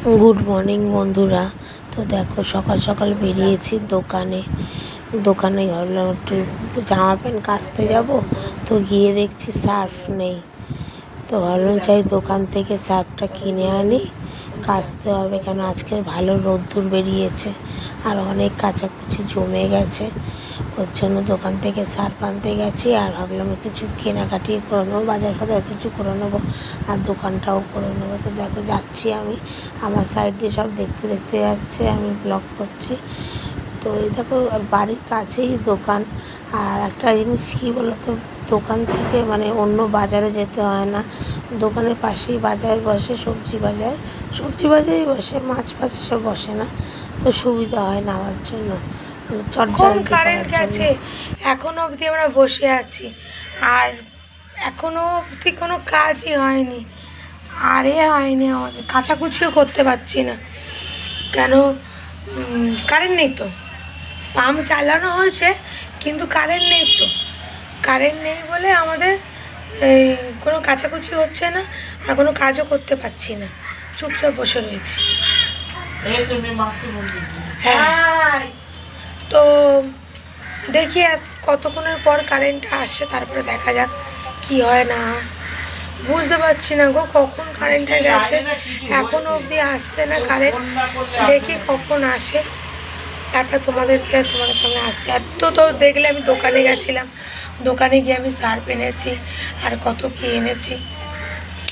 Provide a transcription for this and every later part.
Good morning বন্ধুরা। তো দেখো সকাল সকাল বেরিয়েছি দোকানে ভাবলাম একটু জামা প্যান্ট কাচতে যাব। তো গিয়ে দেখছি সার্ফ নেই। তো ভাবলাম চাই দোকান থেকে সার্ফটা কিনে আনি, কাচতে হবে, কেন আজকে ভালো রোদ্দুর বেরিয়েছে আর অনেক কাচাকুচি জমে গেছে। ওর জন্য দোকান থেকে সার্ফ আনতে গেছি আর ভাবলাম কিছু কেনাকাটি করে নেবো, বাজার ফাজার কিছু করে নেবো আর দোকানটাও করে নেবো। তো দেখো যাচ্ছি আমি, আমার সাইড দিয়ে সব দেখতে দেখতে যাচ্ছে, আমি ব্লগ করছি। তো এই দেখো বাড়ির কাছেই দোকান। আর একটা জিনিস কী বলো তো, দোকান থেকে মানে অন্য বাজারে যেতে হয় না, দোকানের পাশেই বাজার বসে, সবজি বাজারই বসে, মাছ ফাছ সব বসে না, তো সুবিধা হয় নেওয়ার জন্য, চটজলদি কারেন্ট করার জন্য। গেছে, এখনো অবধি আমরা বসে আছি আর এখনো অবধি কোনো কাজই হয়নি। আর হয়নি, আমাদের কাচাকুচিও করতে পারছি না, কেন কারেন্ট নেই তো। পাম্প চালানো হয়েছে কিন্তু কারেন্ট নেই বলে আমাদের এই কোনো কাচাকুচি হচ্ছে না আর কোনো কাজও করতে পারছি না, চুপচাপ বসে রয়েছি। হ্যাঁ, তো দেখি কতক্ষণের পর কারেন্টটা আসছে, তারপরে দেখা যাক কি হয় না। বুঝতে পারছি না গো কখন কারেন্টটা গেছে, এখনো অবধি আসছে না কারেন্ট। দেখি কখন আসে, তারপর তোমাদের সামনে আসছে। এত তো দেখলে আমি দোকানে গেছিলাম, দোকানে গিয়ে আমি সার্ফ এনেছি আর কত কি এনেছি,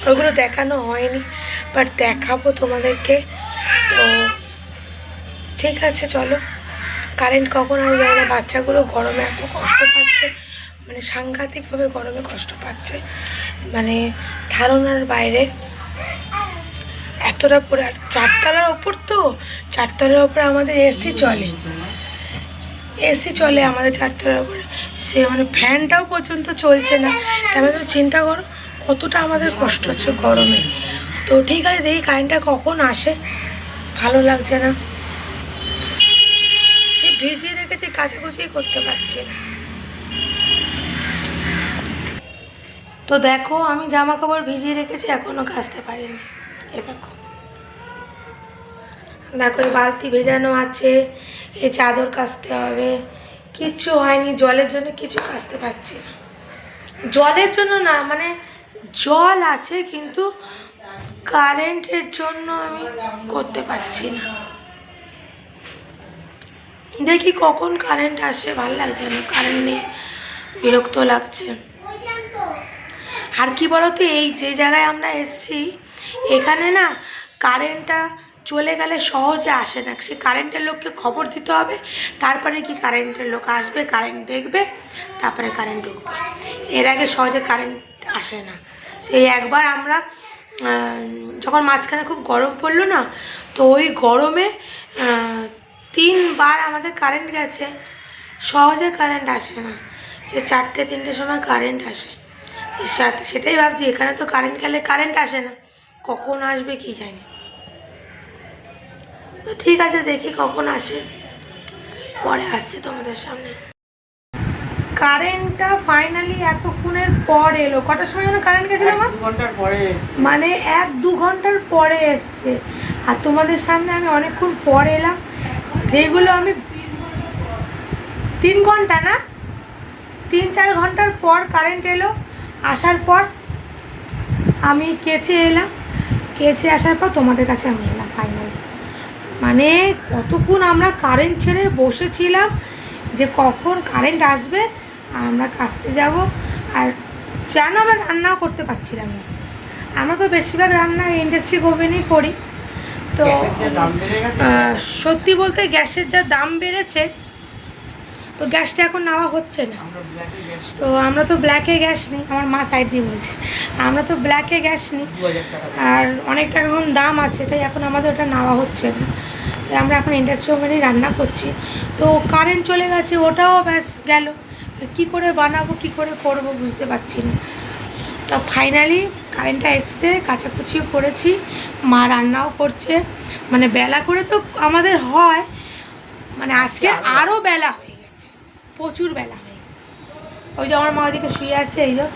ওইগুলো দেখানো হয়নি, বাট দেখাবো তোমাদেরকে। তো ঠিক আছে চলো, কারেন্ট কখন আসবে না। বাচ্চাগুলো গরমে এত কষ্ট পাচ্ছে, মানে সাংঘাতিকভাবে গরমে কষ্ট পাচ্ছে, মানে ধারণার বাইরে। এতটা পরে আর চারতলার ওপর, তো চারতলার ওপরে আমাদের এসি চলে আমাদের চারতলার ওপরে, সে মানে ফ্যানটাও পর্যন্ত চলছে না। তারপরে তুমি চিন্তা করো কতটা আমাদের কষ্ট হচ্ছে গরমে। তো ঠিক আছে, দেখি কারেন্টটা কখন আসে, ভালো লাগছে না, ভিজিয়ে রেখেছি, কাচাকুচি করতে পারছি না। তো দেখো আমি জামা কাপড় ভিজিয়ে রেখেছি, এখনো কাচতে পারিনি। এ দেখো এই বালতি ভেজানো আছে, এই চাদর কাচতে হবে, কিচ্ছু হয়নি। জলের জন্য কিছু কাচতে পারছি না, জলের জন্য না, মানে জল আছে কিন্তু কারেন্টের জন্য আমি করতে পারছি না। দেখি কখন কারেন্ট আসে, ভালো লাগছে না, কারেন্ট নেই, বিরক্ত লাগছে। আর কি বলতো, এই যে জায়গায় আমরা এসছি এখানে না কারেন্টটা চলে গেলে সহজে আসে না, সে কারেন্টের লোককে খবর দিতে হবে, তারপরে কি কারেন্টের লোক আসবে, কারেন্ট দেখবে, তারপরে কারেন্ট ঢুকবে। এর আগে সহজে কারেন্ট আসে না। সেই একবার আমরা যখন মাঝখানে খুব গরম পড়লো না, তো ওই গরমে 3বার আমাদের কারেন্ট গেছে, সহজে কারেন্ট আসে না, সে 4টে-3টের সময় কারেন্ট আসে। সেটাই ভাবছি, এখানে তো কারেন্ট গেলে কারেন্ট আসে না, কখন আসবে কি জানি। তো ঠিক আছে, দেখি কখন আসে, পরে আসছে তোমাদের সামনে। কারেন্টটা ফাইনালি এতক্ষণের পর এলো। কটার সময় যেন কারেন্ট গেছিল আমার? 2 ঘন্টার পরে এসছে, মানে 1-2 ঘন্টার পরে এসছে। আর তোমাদের সামনে আমি অনেকক্ষণ পর এলাম, যেগুলো আমি 3 ঘন্টা না 3-4 ঘন্টার পর কারেন্ট এলো। আসার পর আমি কেচে আসার পর তোমাদের কাছে আমি এলাম ফাইনালি। মানে কতক্ষণ আমরা কারেন্ট ছেড়ে বসেছিলাম যে কখন কারেন্ট আসবে আমরা কাচতে যাব। আর যেন আমরা রান্নাও করতে পারছিলাম না। আমরা তো বেশিরভাগ রান্না ইন্ডাস্ট্রিক ওভেনেই করি। তো সত্যি বলতে গ্যাসের যা দাম বেড়েছে, তো গ্যাসটা এখন নেওয়া হচ্ছে না। তো আমরা তো ব্ল্যাকে গ্যাস নিই, আমার মা সাইড দিয়ে বলছে, আমরা তো ব্ল্যাকে গ্যাস নিই, আর অনেক টাকা এখন দাম আছে, তাই এখন আমাদের ওটা নেওয়া হচ্ছে না। তাই আমরা এখন ইন্ডাস্ট্রি ওভেনেই রান্না করছি। তো কারেন্ট চলে গেছে, ওটাও ব্যাস গেল, কী করে বানাবো, কী করে করবো বুঝতে পারছি না। তো ফাইনালি কারেন্টটা এসছে, কাচাকুচিও করেছি, মা রান্নাও করছে। মানে বেলা করে তো আমাদের হয়, মানে আজকে আরও বেলা হয়ে গেছে, প্রচুর বেলা হয়ে গেছে। ওই যে আমার মা ওদিকে শুয়ে আছে, এই যে,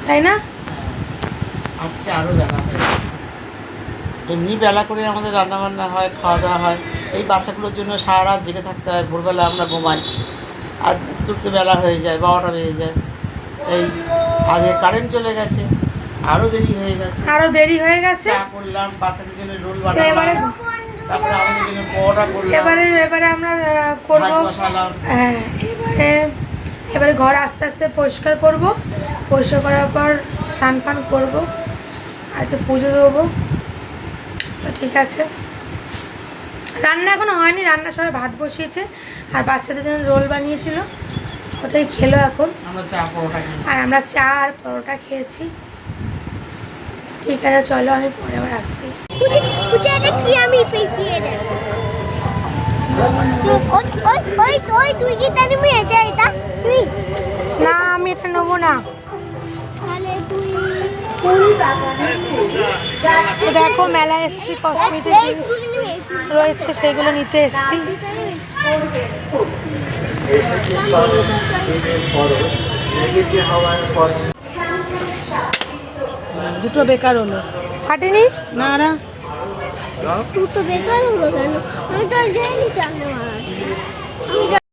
তাই না, আজকে আরো বেলা হয়ে গেছে। এমনি বেলা করে আমাদের রান্নাবান্না হয়, খাওয়া দাওয়া হয়। এই বাচ্চাগুলোর জন্য সারা রাত জেগে থাকতে হয়, ভোরবেলা আমরা ঘুমাই, আর উঠতে বেলা হয়ে যায়, 12টা বেজে যায়। এই আজ কারেন্ট চলে গেছে, আরও দেরি হয়ে গেছে। চা করলাম, বাচ্চাদের জন্য রোল বানালাম, তারপরে আমাদের জন্য পরোটা করলাম, এবারে আমরা করবো। ভাত বসালাম। হ্যাঁ, এবারে ঘর আস্তে আস্তে পরিষ্কার করব। পরিষ্কার করার পর স্নান ফান করবো, আজকে পুজো দেবো। তো ঠিক আছে, রান্না এখনো হয়নি, রান্না সবাই ভাত বসিয়েছে আর বাচ্চাদের জন্য রোল বানিয়েছিল, ওটাই খেলো এখন। আমরা চা পরোটা খেয়েছি। আর আমরা চা আর পরোটা খেয়েছি। ঠিক আছে, চলো আমি পরে আবার আসছি। না, আমি এটা নেবো না। তো দেখো, মেলায় এসেছি, কসমেটিক জিনিস রয়েছে, সেগুলো নিতে এসেছি। দুটো বেকার হলো। ফাটেনি না না, দুটো বেকার হলো কেন? আমি তো আর যাইনি চাকরি মারা।